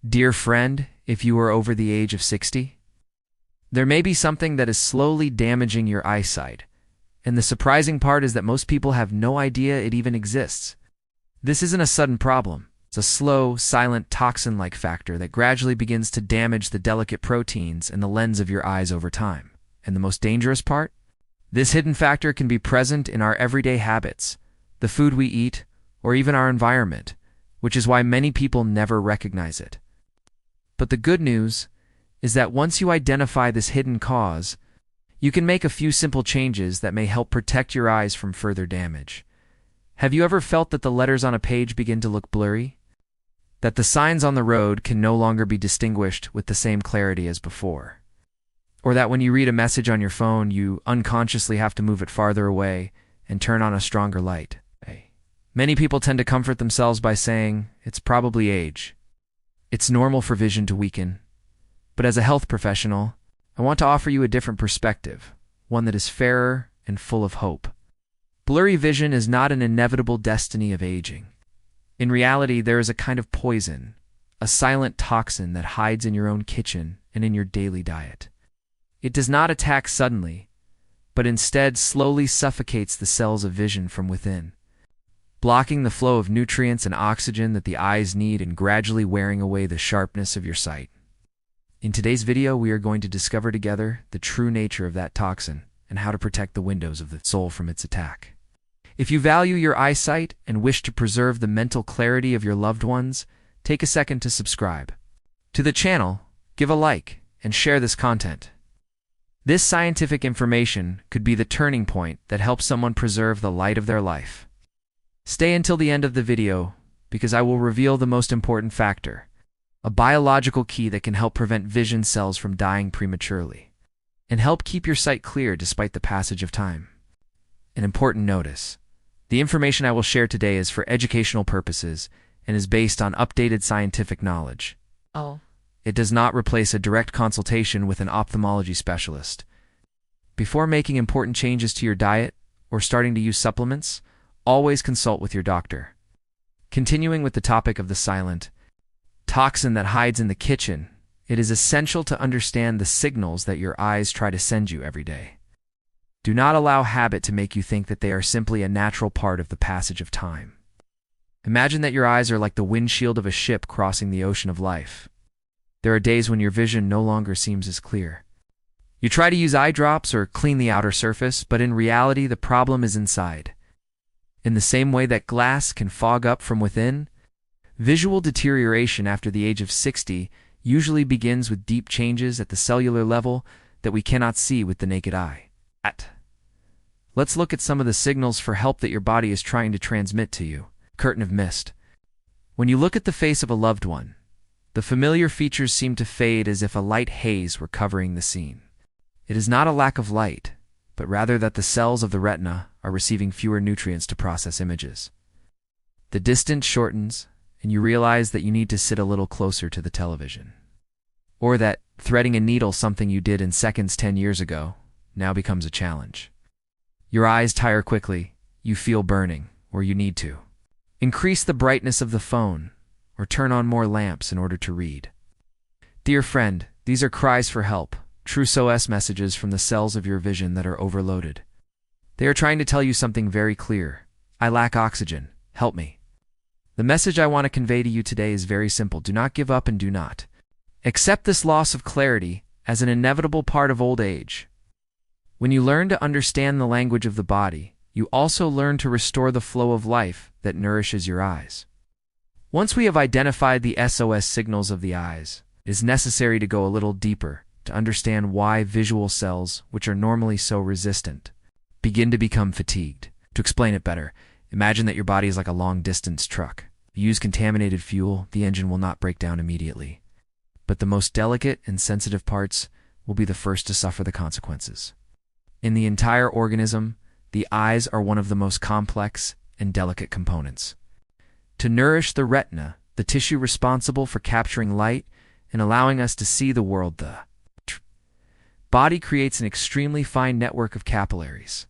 Dear friend, if you are over the age of 60, there may be something that is slowly damaging your eyesight, and the surprising part is that most people have no idea it even exists. This isn't a sudden problem. It's a slow, silent, toxin-like factor that gradually begins to damage the delicate proteins and the lens of your eyes over time. And the most dangerous part? This hidden factor can be present in our everyday habits, the food we eat, or even our environment, which is why many people never recognize it. But the good news is that once you identify this hidden cause, you can make a few simple changes that may help protect your eyes from further damage. Have you ever felt that the letters on a page begin to look blurry? That the signs on the road can no longer be distinguished with the same clarity as before? Or that when you read a message on your phone, you unconsciously have to move it farther away and turn on a stronger light? Many people tend to comfort themselves by saying, it's probably age. It's normal for vision to weaken. But as a health professional, I want to offer you a different perspective, one that is fairer and full of hope. Blurry vision is not an inevitable destiny of aging. In reality, there is a kind of poison, a silent toxin that hides in your own kitchen and in your daily diet. It does not attack suddenly, but instead slowly suffocates the cells of vision from within, blocking the flow of nutrients and oxygen that the eyes need and gradually wearing away the sharpness of your sight. In today's video, we are going to discover together the true nature of that toxin and how to protect the windows of the soul from its attack. If you value your eyesight and wish to preserve the mental clarity of your loved ones, take a second to subscribe to the channel, give a like, and share this content. This scientific information could be the turning point that helps someone preserve the light of their life. Stay until the end of the video, because I will reveal the most important factor, a biological key that can help prevent vision cells from dying prematurely, and help keep your sight clear despite the passage of time. An important notice: the information I will share today is for educational purposes and is based on updated scientific knowledge. It does not replace a direct consultation with an ophthalmology specialist. Before making important changes to your diet or starting to use supplements, always consult with your doctor. Continuing with the topic of the silent toxin that hides in the kitchen, it is essential to understand the signals that your eyes try to send you every day. Do not allow habit to make you think that they are simply a natural part of the passage of time. Imagine that your eyes are like the windshield of a ship crossing the ocean of life. There are days when your vision no longer seems as clear. You try to use eye drops or clean the outer surface, but in reality the problem is inside. In the same way that glass can fog up from within, visual deterioration after the age of 60 usually begins with deep changes at the cellular level that we cannot see with the naked eye. Let's look at some of the signals for help that your body is trying to transmit to you. Curtain of mist. When you look at the face of a loved one, the familiar features seem to fade as if a light haze were covering the scene. It is not a lack of light, but rather that the cells of the retina are receiving fewer nutrients to process images. The distance shortens, and you realize that you need to sit a little closer to the television. Or that threading a needle, something you did in seconds 10 years ago, now becomes a challenge. Your eyes tire quickly, you feel burning, or you need to increase the brightness of the phone, or turn on more lamps in order to read. Dear friend, these are cries for help, true SOS messages from the cells of your vision that are overloaded. They are trying to tell you something very clear. I lack oxygen. Help me. The message I want to convey to you today is very simple. Do not give up and do not accept this loss of clarity as an inevitable part of old age. When you learn to understand the language of the body, you also learn to restore the flow of life that nourishes your eyes. Once we have identified the SOS signals of the eyes, it is necessary to go a little deeper to understand why visual cells, which are normally so resistant, begin to become fatigued. To explain it better, imagine that your body is like a long-distance truck. If you use contaminated fuel, the engine will not break down immediately. But the most delicate and sensitive parts will be the first to suffer the consequences. In the entire organism, the eyes are one of the most complex and delicate components. To nourish the retina, the tissue responsible for capturing light and allowing us to see the world, the body creates an extremely fine network of capillaries.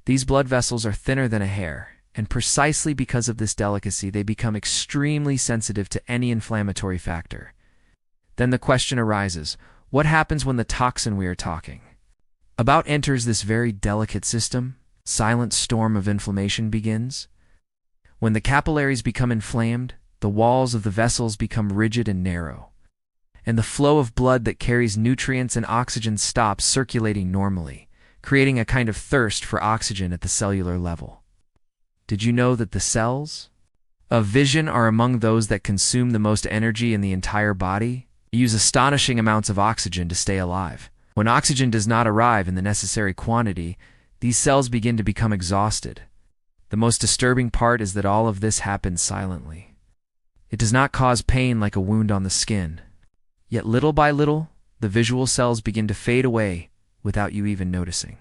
These blood vessels are thinner than a hair, and precisely because of this delicacy, they become extremely sensitive to any inflammatory factor, Then the question arises, what happens when the toxin we are talking about enters this very delicate system? Silent storm of inflammation begins. When the capillaries become inflamed, the walls of the vessels become rigid and narrow, and the flow of blood that carries nutrients and oxygen stops circulating normally, creating a kind of thirst for oxygen at the cellular level. Did you know that the cells of vision are among those that consume the most energy in the entire body? They use astonishing amounts of oxygen to stay alive. When oxygen does not arrive in the necessary quantity, these cells begin to become exhausted. The most disturbing part is that all of this happens silently. It does not cause pain like a wound on the skin. Yet little by little, the visual cells begin to fade away without you even noticing.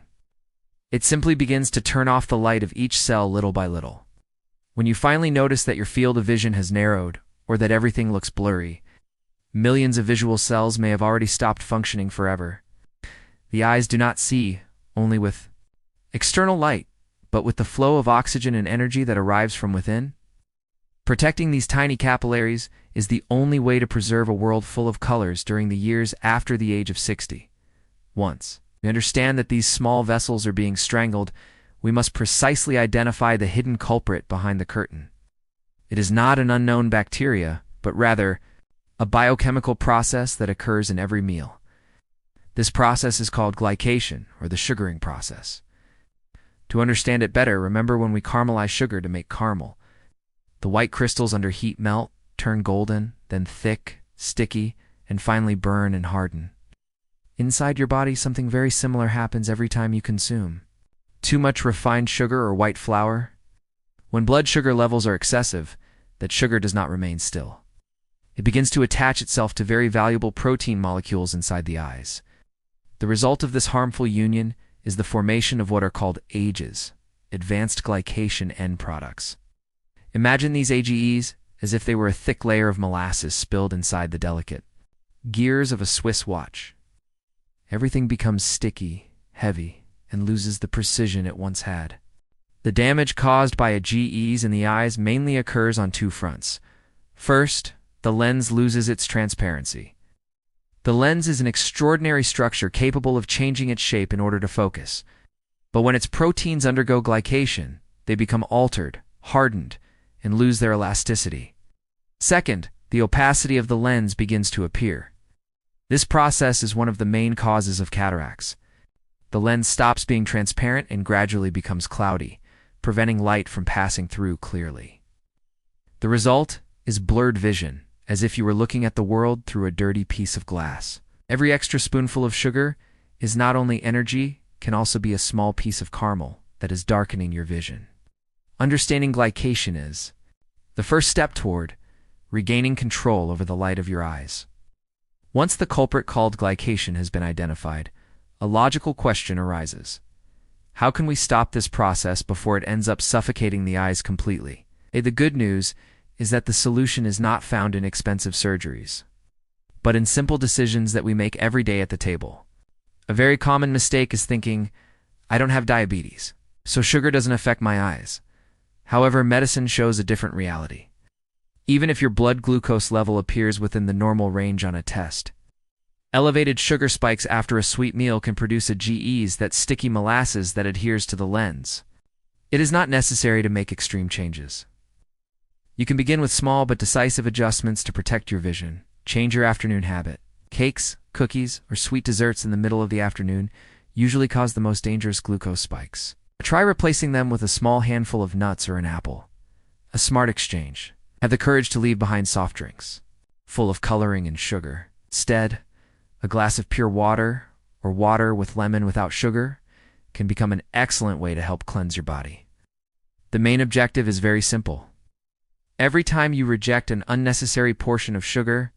It simply begins to turn off the light of each cell little by little. When you finally notice that your field of vision has narrowed, or that everything looks blurry, millions of visual cells may have already stopped functioning forever. The eyes do not see only with external light, but with the flow of oxygen and energy that arrives from within. Protecting these tiny capillaries is the only way to preserve a world full of colors during the years after the age of 60. Once we understand that these small vessels are being strangled, we must precisely identify the hidden culprit behind the curtain. It is not an unknown bacteria, but rather a biochemical process that occurs in every meal. This process is called glycation, or the sugaring process. To understand it better, remember when we caramelize sugar to make caramel. The white crystals under heat melt, turn golden, then thick, sticky, and finally burn and harden. Inside your body, something very similar happens every time you consume too much refined sugar or white flour. When blood sugar levels are excessive, that sugar does not remain still. It begins to attach itself to very valuable protein molecules inside the eyes. The result of this harmful union is the formation of what are called AGEs, advanced glycation end products. Imagine these AGEs as if they were a thick layer of molasses spilled inside the delicate gears of a Swiss watch. Everything becomes sticky, heavy, and loses the precision it once had. The damage caused by AGEs in the eyes mainly occurs on two fronts. First, the lens loses its transparency. The lens is an extraordinary structure capable of changing its shape in order to focus. But when its proteins undergo glycation, they become altered, hardened, and lose their elasticity. Second, the opacity of the lens begins to appear. This process is one of the main causes of cataracts. The lens stops being transparent and gradually becomes cloudy, preventing light from passing through clearly. The result is blurred vision, as if you were looking at the world through a dirty piece of glass. Every extra spoonful of sugar is not only energy, can also be a small piece of caramel that is darkening your vision. Understanding glycation is the first step toward regaining control over the light of your eyes. Once the culprit called glycation has been identified, a logical question arises. How can we stop this process before it ends up suffocating the eyes completely? The good news is that the solution is not found in expensive surgeries, but in simple decisions that we make every day at the table. A very common mistake is thinking, I don't have diabetes, so sugar doesn't affect my eyes. However, medicine shows a different reality. Even if your blood glucose level appears within the normal range on a test, elevated sugar spikes after a sweet meal can produce AGEs, that sticky molasses that adheres to the lens. It is not necessary to make extreme changes. You can begin with small but decisive adjustments to protect your vision. Change your afternoon habit. Cakes, cookies, or sweet desserts in the middle of the afternoon usually cause the most dangerous glucose spikes. Try replacing them with a small handful of nuts or an apple. A smart exchange. Have the courage to leave behind soft drinks, full of coloring and sugar. Instead, a glass of pure water, or water with lemon without sugar, can become an excellent way to help cleanse your body. The main objective is very simple. Every time you reject an unnecessary portion of sugar,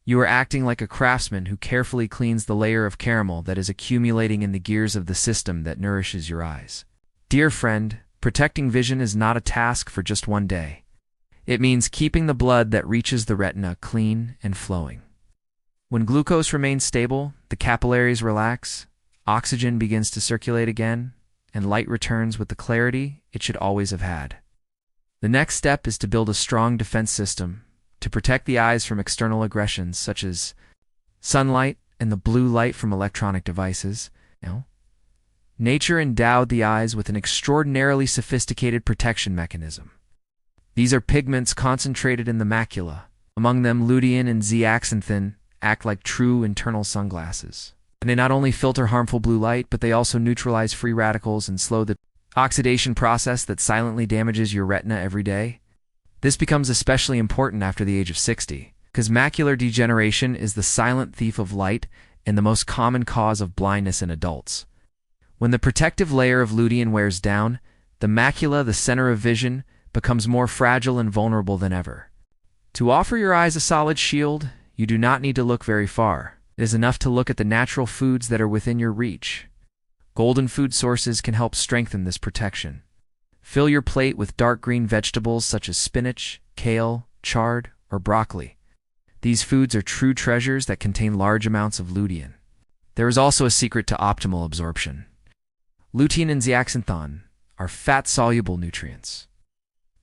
you are acting like a craftsman who carefully cleans the layer of caramel that is accumulating in the gears of the system that nourishes your eyes. Dear friend, protecting vision is not a task for just one day. It means keeping the blood that reaches the retina clean and flowing. When glucose remains stable, the capillaries relax, oxygen begins to circulate again, and light returns with the clarity it should always have had. The next step is to build a strong defense system to protect the eyes from external aggressions such as sunlight, and the blue light from electronic devices. Nature endowed the eyes with an extraordinarily sophisticated protection mechanism. These are pigments concentrated in the macula. Among them, lutein and zeaxanthin act like true internal sunglasses. And they not only filter harmful blue light, but they also neutralize free radicals and slow the oxidation process that silently damages your retina every day. This becomes especially important after the age of 60, because macular degeneration is the silent thief of light and the most common cause of blindness in adults. When the protective layer of lutein wears down, the macula, the center of vision, becomes more fragile and vulnerable than ever. To offer your eyes a solid shield, you do not need to look very far. It is enough to look at the natural foods that are within your reach. Golden food sources can help strengthen this protection. Fill your plate with dark green vegetables such as spinach, kale, chard, or broccoli. These foods are true treasures that contain large amounts of lutein. There is also a secret to optimal absorption. Lutein and zeaxanthin are fat-soluble nutrients.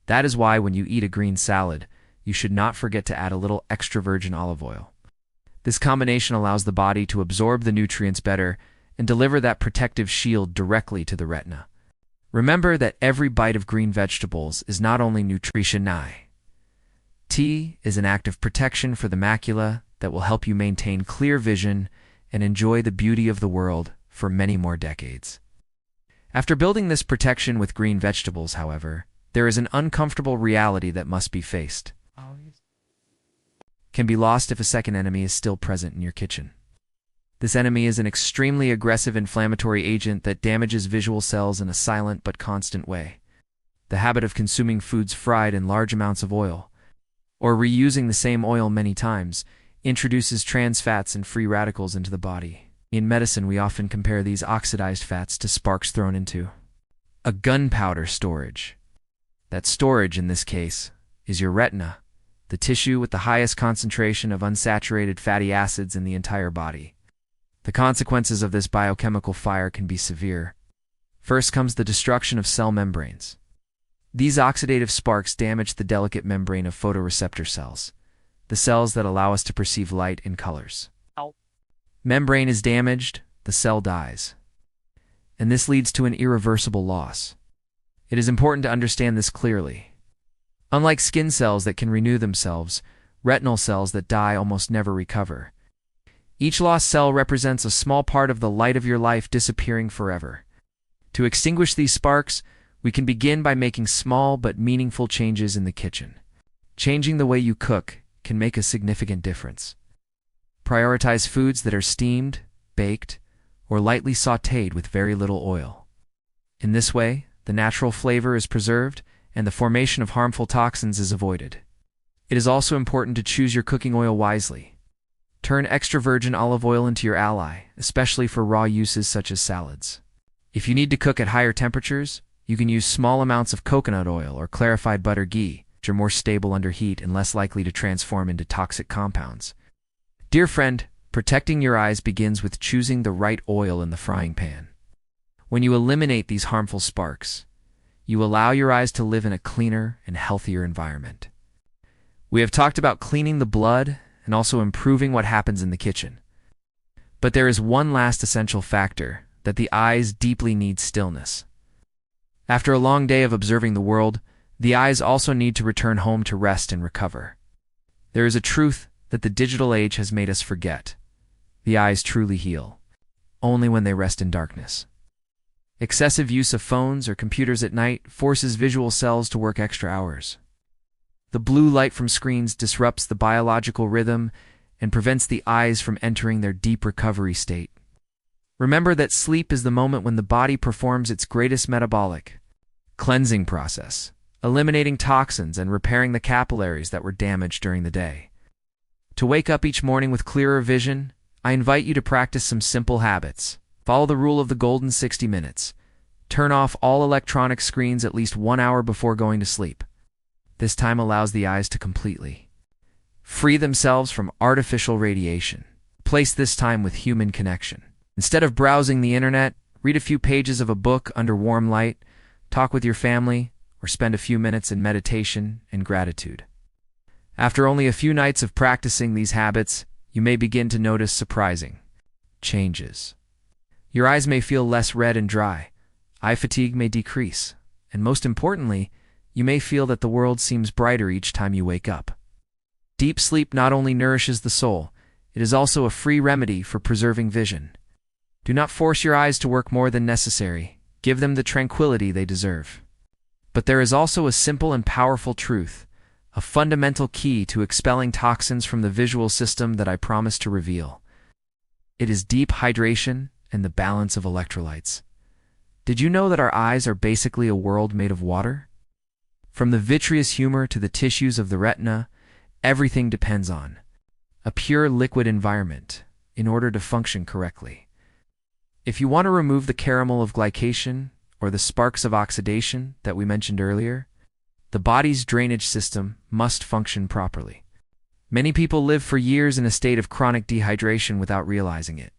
That is why when you eat a green salad, you should not forget to add a little extra virgin olive oil. This combination allows the body to absorb the nutrients better and deliver that protective shield directly to the retina. Remember that every bite of green vegetables is not only nutrition. Tea is an act of protection for the macula that will help you maintain clear vision and enjoy the beauty of the world for many more decades. After building this protection with green vegetables, however, there is an uncomfortable reality that must be faced. Can be lost if a second enemy is still present in your kitchen. This enemy is an extremely aggressive inflammatory agent that damages visual cells in a silent but constant way. The habit of consuming foods fried in large amounts of oil, or reusing the same oil many times, introduces trans fats and free radicals into the body. In medicine, we often compare these oxidized fats to sparks thrown into a gunpowder storage. That storage, in this case, is your retina, the tissue with the highest concentration of unsaturated fatty acids in the entire body. The consequences of this biochemical fire can be severe. First comes the destruction of cell membranes. These oxidative sparks damage the delicate membrane of photoreceptor cells, the cells that allow us to perceive light and colors. Membrane is damaged, the cell dies. And this leads to an irreversible loss. It is important to understand this clearly. Unlike skin cells that can renew themselves, retinal cells that die almost never recover. Each lost cell represents a small part of the light of your life disappearing forever. To extinguish these sparks, we can begin by making small but meaningful changes in the kitchen. Changing the way you cook can make a significant difference. Prioritize foods that are steamed, baked, or lightly sautéed with very little oil. In this way, the natural flavor is preserved and the formation of harmful toxins is avoided. It is also important to choose your cooking oil wisely. Turn extra virgin olive oil into your ally, especially for raw uses such as salads. If you need to cook at higher temperatures, you can use small amounts of coconut oil or clarified butter ghee, which are more stable under heat and less likely to transform into toxic compounds. Dear friend, protecting your eyes begins with choosing the right oil in the frying pan. When you eliminate these harmful sparks, you allow your eyes to live in a cleaner and healthier environment. We have talked about cleaning the blood and also improving what happens in the kitchen. But there is one last essential factor, that the eyes deeply need stillness. After a long day of observing the world, the eyes also need to return home to rest and recover. There is a truth that the digital age has made us forget. The eyes truly heal only when they rest in darkness. Excessive use of phones or computers at night forces visual cells to work extra hours. The blue light from screens disrupts the biological rhythm and prevents the eyes from entering their deep recovery state. Remember that sleep is the moment when the body performs its greatest metabolic cleansing process, eliminating toxins and repairing the capillaries that were damaged during the day. To wake up each morning with clearer vision, I invite you to practice some simple habits. Follow the rule of the golden 60 minutes. Turn off all electronic screens at least 1 hour before going to sleep. This time allows the eyes to completely free themselves from artificial radiation. Replace this time with human connection. Instead of browsing the internet, read a few pages of a book under warm light, talk with your family, or spend a few minutes in meditation and gratitude. After only a few nights of practicing these habits, you may begin to notice surprising changes. Your eyes may feel less red and dry, eye fatigue may decrease, and most importantly, you may feel that the world seems brighter each time you wake up. Deep sleep not only nourishes the soul, it is also a free remedy for preserving vision. Do not force your eyes to work more than necessary. Give them the tranquility they deserve. But there is also a simple and powerful truth, a fundamental key to expelling toxins from the visual system that I promise to reveal. It is deep hydration and the balance of electrolytes. Did you know that our eyes are basically a world made of water? From the vitreous humor to the tissues of the retina, everything depends on a pure liquid environment in order to function correctly. If you want to remove the caramel of glycation or the sparks of oxidation that we mentioned earlier, the body's drainage system must function properly. Many people live for years in a state of chronic dehydration without realizing it.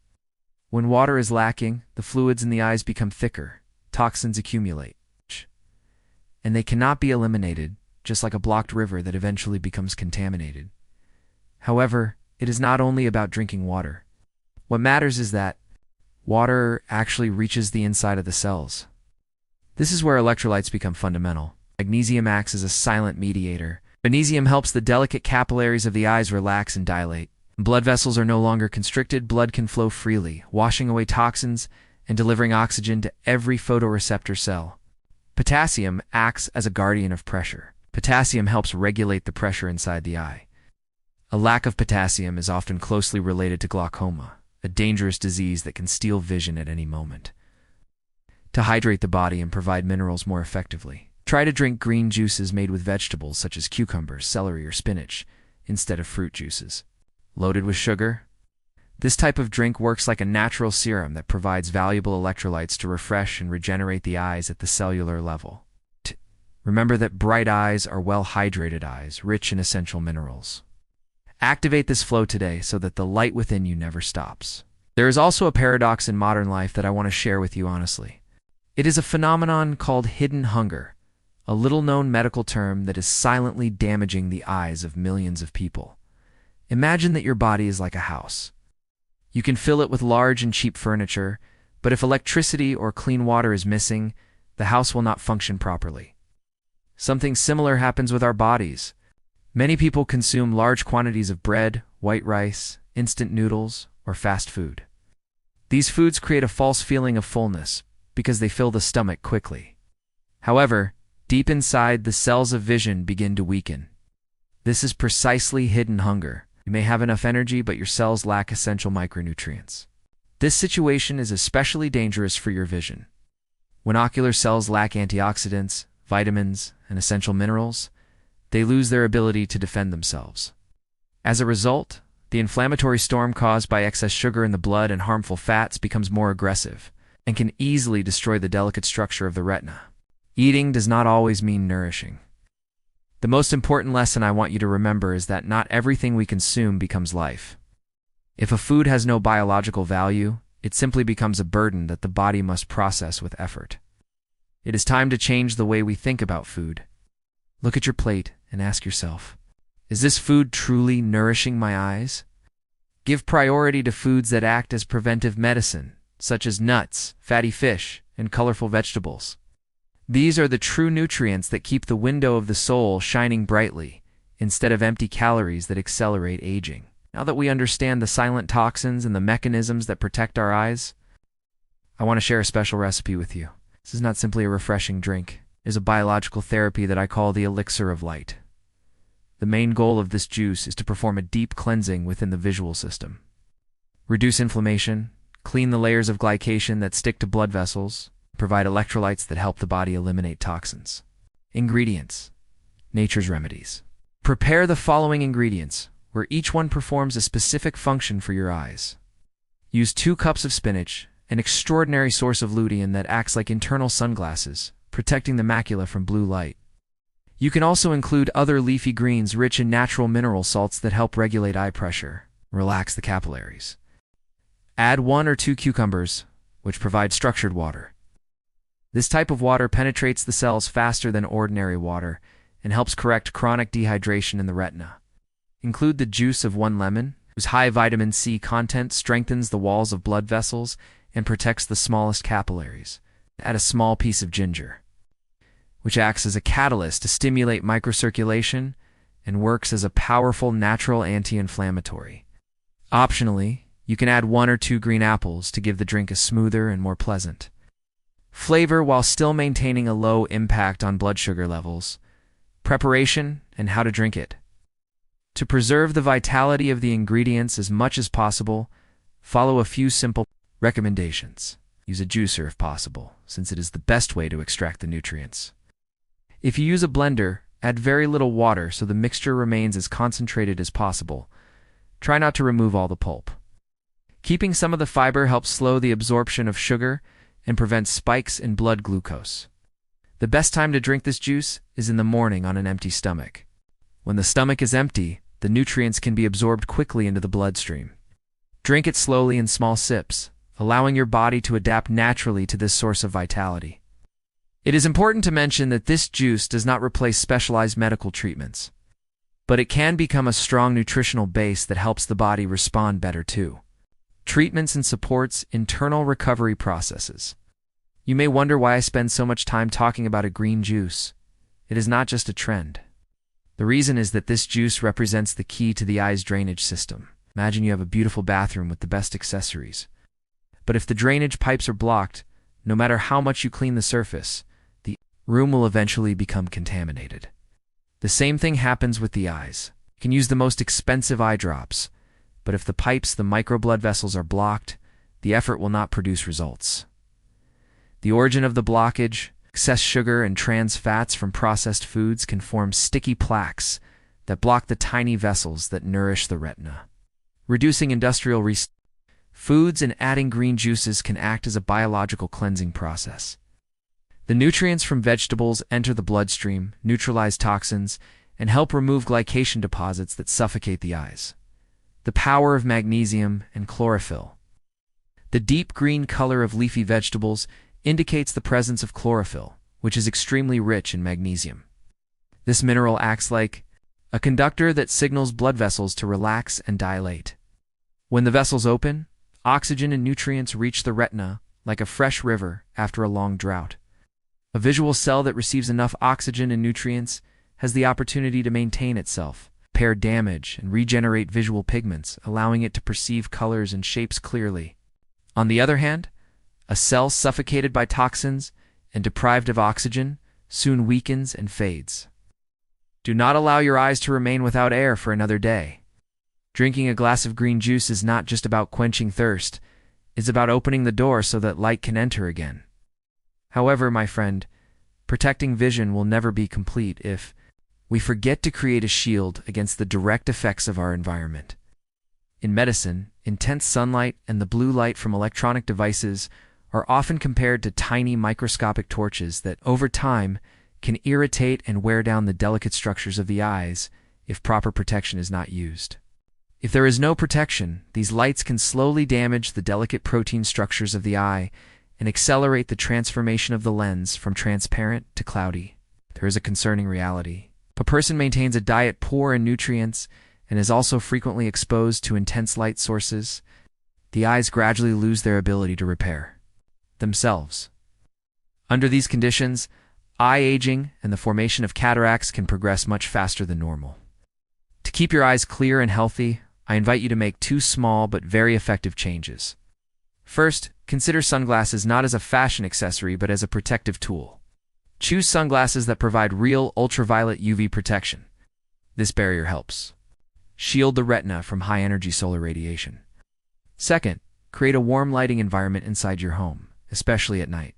When water is lacking, the fluids in the eyes become thicker, toxins accumulate, and they cannot be eliminated, just like a blocked river that eventually becomes contaminated. However, it is not only about drinking water. What matters is that water actually reaches the inside of the cells. This is where electrolytes become fundamental. Magnesium acts as a silent mediator. Magnesium helps the delicate capillaries of the eyes relax and dilate. Blood vessels are no longer constricted, blood can flow freely, washing away toxins and delivering oxygen to every photoreceptor cell. Potassium acts as a guardian of pressure. Potassium helps regulate the pressure inside the eye. A lack of potassium is often closely related to glaucoma, a dangerous disease that can steal vision at any moment. To hydrate the body and provide minerals more effectively, try to drink green juices made with vegetables such as cucumbers, celery, or spinach, instead of fruit juices. Loaded with sugar? This type of drink works like a natural serum that provides valuable electrolytes to refresh and regenerate the eyes at the cellular level. Remember that bright eyes are well-hydrated eyes, rich in essential minerals. Activate this flow today so that the light within you never stops. There is also a paradox in modern life that I want to share with you honestly. It is a phenomenon called hidden hunger, a little-known medical term that is silently damaging the eyes of millions of people. Imagine that your body is like a house. You can fill it with large and cheap furniture, but if electricity or clean water is missing, the house will not function properly. Something similar happens with our bodies. Many people consume large quantities of bread, white rice, instant noodles, or fast food. These foods create a false feeling of fullness because they fill the stomach quickly. However, deep inside, the cells of vision begin to weaken. This is precisely hidden hunger. You may have enough energy, but your cells lack essential micronutrients. This situation is especially dangerous for your vision. When ocular cells lack antioxidants, vitamins, and essential minerals, they lose their ability to defend themselves. As a result, the inflammatory storm caused by excess sugar in the blood and harmful fats becomes more aggressive and can easily destroy the delicate structure of the retina. Eating does not always mean nourishing. The most important lesson I want you to remember is that not everything we consume becomes life. If a food has no biological value, it simply becomes a burden that the body must process with effort. It is time to change the way we think about food. Look at your plate and ask yourself, is this food truly nourishing my eyes? Give priority to foods that act as preventive medicine, such as nuts, fatty fish, and colorful vegetables. These are the true nutrients that keep the window of the soul shining brightly, instead of empty calories that accelerate aging. Now that we understand the silent toxins and the mechanisms that protect our eyes, I want to share a special recipe with you. This is not simply a refreshing drink. It is a biological therapy that I call the elixir of light. The main goal of this juice is to perform a deep cleansing within the visual system. Reduce inflammation, clean the layers of glycation that stick to blood vessels, provide electrolytes that help the body eliminate toxins. Ingredients. Nature's remedies. Prepare the following ingredients, where each one performs a specific function for your eyes. Use 2 cups of spinach, an extraordinary source of lutein that acts like internal sunglasses, protecting the macula from blue light. You can also include other leafy greens rich in natural mineral salts that help regulate eye pressure, relax the capillaries. Add 1 or 2 cucumbers, which provide structured water. This type of water penetrates the cells faster than ordinary water and helps correct chronic dehydration in the retina. Include the juice of 1 lemon, whose high vitamin C content strengthens the walls of blood vessels and protects the smallest capillaries. Add a small piece of ginger, which acts as a catalyst to stimulate microcirculation and works as a powerful natural anti-inflammatory. Optionally, you can add 1 or 2 green apples to give the drink a smoother and more pleasant flavor while still maintaining a low impact on blood sugar levels. Preparation and how to drink it. To preserve the vitality of the ingredients as much as possible, follow a few simple recommendations. Use a juicer if possible, since it is the best way to extract the nutrients. If you use a blender, add very little water so the mixture remains as concentrated as possible. Try not to remove all the pulp. Keeping some of the fiber helps slow the absorption of sugar and prevents spikes in blood glucose. The best time to drink this juice is in the morning on an empty stomach. When the stomach is empty, the nutrients can be absorbed quickly into the bloodstream. Drink it slowly in small sips, allowing your body to adapt naturally to this source of vitality. It is important to mention that this juice does not replace specialized medical treatments, but it can become a strong nutritional base that helps the body respond better too. Treatments and supports internal recovery processes. You may wonder why I spend so much time talking about a green juice. It is not just a trend. The reason is that this juice represents the key to the eye's drainage system. Imagine you have a beautiful bathroom with the best accessories. But if the drainage pipes are blocked, no matter how much you clean the surface, the room will eventually become contaminated. The same thing happens with the eyes. You can use the most expensive eye drops, but if the pipes, the microblood vessels, are blocked, the effort will not produce results. The origin of the blockage, excess sugar and trans fats from processed foods can form sticky plaques that block the tiny vessels that nourish the retina. Reducing industrial foods and adding green juices can act as a biological cleansing process. The nutrients from vegetables enter the bloodstream, neutralize toxins, and help remove glycation deposits that suffocate the eyes. The power of magnesium and chlorophyll. The deep green color of leafy vegetables indicates the presence of chlorophyll, which is extremely rich in magnesium. This mineral acts like a conductor that signals blood vessels to relax and dilate. When the vessels open, oxygen and nutrients reach the retina like a fresh river after a long drought. A visual cell that receives enough oxygen and nutrients has the opportunity to maintain itself, repair damage, and regenerate visual pigments, allowing it to perceive colors and shapes clearly. On the other hand, a cell suffocated by toxins and deprived of oxygen soon weakens and fades. Do not allow your eyes to remain without air for another day. Drinking a glass of green juice is not just about quenching thirst, it's about opening the door so that light can enter again. However, my friend, protecting vision will never be complete if we forget to create a shield against the direct effects of our environment. In medicine, intense sunlight and the blue light from electronic devices are often compared to tiny microscopic torches that, over time, can irritate and wear down the delicate structures of the eyes if proper protection is not used. If there is no protection, these lights can slowly damage the delicate protein structures of the eye and accelerate the transformation of the lens from transparent to cloudy. There is a concerning reality. If a person maintains a diet poor in nutrients and is also frequently exposed to intense light sources, the eyes gradually lose their ability to repair themselves. Under these conditions, eye aging and the formation of cataracts can progress much faster than normal. To keep your eyes clear and healthy, I invite you to make 2 small but very effective changes. First, consider sunglasses not as a fashion accessory but as a protective tool. Choose sunglasses that provide real ultraviolet UV protection. This barrier helps shield the retina from high-energy solar radiation. Second, create a warm lighting environment inside your home, especially at night.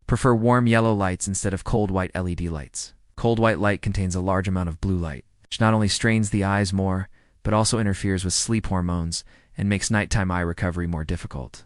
Prefer warm yellow lights instead of cold white LED lights. Cold white light contains a large amount of blue light, which not only strains the eyes more, but also interferes with sleep hormones and makes nighttime eye recovery more difficult.